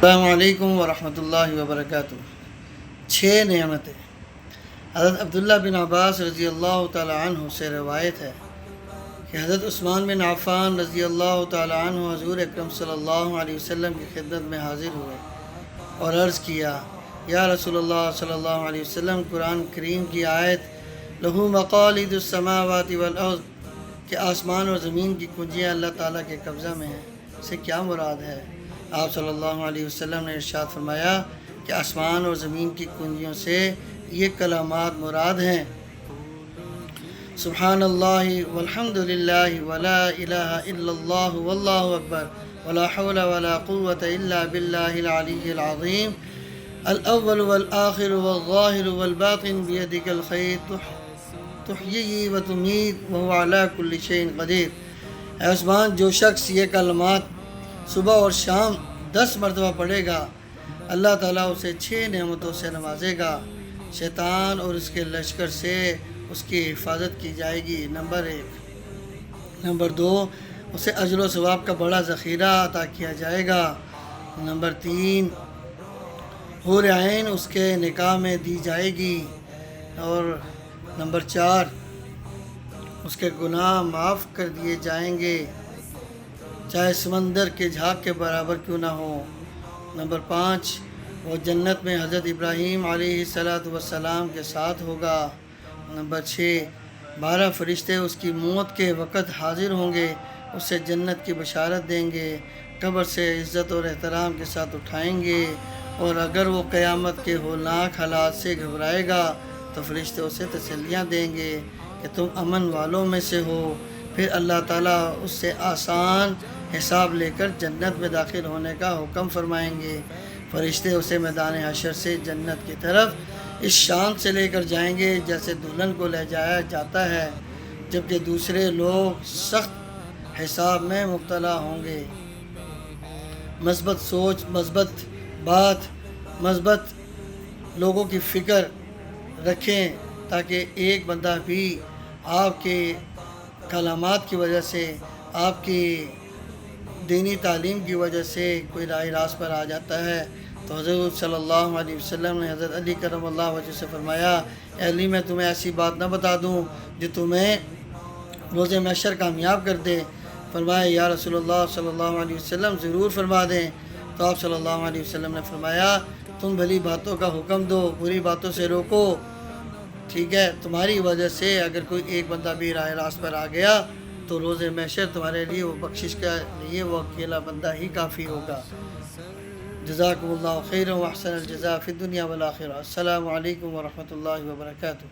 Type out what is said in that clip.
السلام علیکم ورحمۃ اللہ وبرکاتہ۔ 6 نعمتیں۔ حضرت عبداللہ بن عباس رضی اللہ تعالی عنہ سے روایت ہے کہ حضرت عثمان بن عفان رضی اللہ تعالی عنہ حضور اکرم صلی اللہ علیہ وسلم کی خدمت میں حاضر ہوئے اور عرض کیا، یا رسول اللہ صلی اللہ علیہ وسلم، قرآن کریم کی آیت لہو مقالید السماوات والارض کہ آسمان اور زمین کی کنجیاں اللہ تعالیٰ کے قبضہ میں ہیں، سے کیا مراد ہے؟ آپ صلی اللہ علیہ وسلم نے ارشاد فرمایا کہ آسمان اور زمین کی کنجیوں سے یہ کلمات مراد ہیں: سبحان اللہ والحمد للہ ولا الہ الا اللہ واللہ اکبر ولا حول ولا قوة الا باللہ العلی العظیم، الاول والآخر والظاہر والباطن بیدک الخیر تحیی و تمیت وہو علی کل شیء قدیر۔ اے عثمان، جو شخص یہ کلمات صبح اور شام 10 مرتبہ پڑھے گا، اللہ تعالیٰ اسے 6 نعمتوں سے نوازے گا۔ شیطان اور اس کے لشکر سے اس کی حفاظت کی جائے گی، نمبر 1۔ نمبر 2، اسے اجر و ثواب کا بڑا ذخیرہ عطا کیا جائے گا۔ نمبر 3، حور عین اس کے نکاح میں دی جائے گی۔ اور نمبر 4، اس کے گناہ معاف کر دیے جائیں گے، چاہے سمندر کے جھاگ کے برابر کیوں نہ ہو۔ نمبر 5، وہ جنت میں حضرت ابراہیم علیہ السلام کے ساتھ ہوگا۔ نمبر 6، 12 فرشتے اس کی موت کے وقت حاضر ہوں گے، اسے جنت کی بشارت دیں گے، قبر سے عزت اور احترام کے ساتھ اٹھائیں گے، اور اگر وہ قیامت کے ہولناک حالات سے گھبرائے گا تو فرشتے اسے تسلیاں دیں گے کہ تم امن والوں میں سے ہو۔ پھر اللہ تعالیٰ اس سے آسان حساب لے کر جنت میں داخل ہونے کا حکم فرمائیں گے۔ فرشتے اسے میدان حشر سے جنت کی طرف اس شان سے لے کر جائیں گے جیسے دلہن کو لے جایا جاتا ہے، جبکہ دوسرے لوگ سخت حساب میں مبتلا ہوں گے۔ مثبت سوچ، مثبت بات، مثبت لوگوں کی فکر رکھیں تاکہ ایک بندہ بھی آپ کے کلمات کی وجہ سے، آپ کی دینی تعلیم کی وجہ سے کوئی راہ راست پر آ جاتا ہے تو حضرت صلی اللہ علیہ وسلم نے حضرت علی کرم اللہ وجہ سے فرمایا، اے علی، میں تمہیں ایسی بات نہ بتا دوں جو تمہیں روز محشر کامیاب کر دے؟ فرمایا، یا رسول اللہ صلی اللہ علیہ وسلم، ضرور فرما دیں۔ تو آپ صلی اللہ علیہ وسلم نے فرمایا، تم بھلی باتوں کا حکم دو، بری باتوں سے روکو۔ ٹھیک ہے، تمہاری وجہ سے اگر کوئی ایک بندہ بھی راہ راست پر آ گیا تو روز محشر تمہارے لیے وہ بخشش کے لیے وہ اکیلا بندہ ہی کافی ہوگا۔ جزاکم اللہ خیرا و احسن الجزاء فی الدنیا والآخرہ۔ السلام علیکم ورحمۃ اللہ وبرکاتہ۔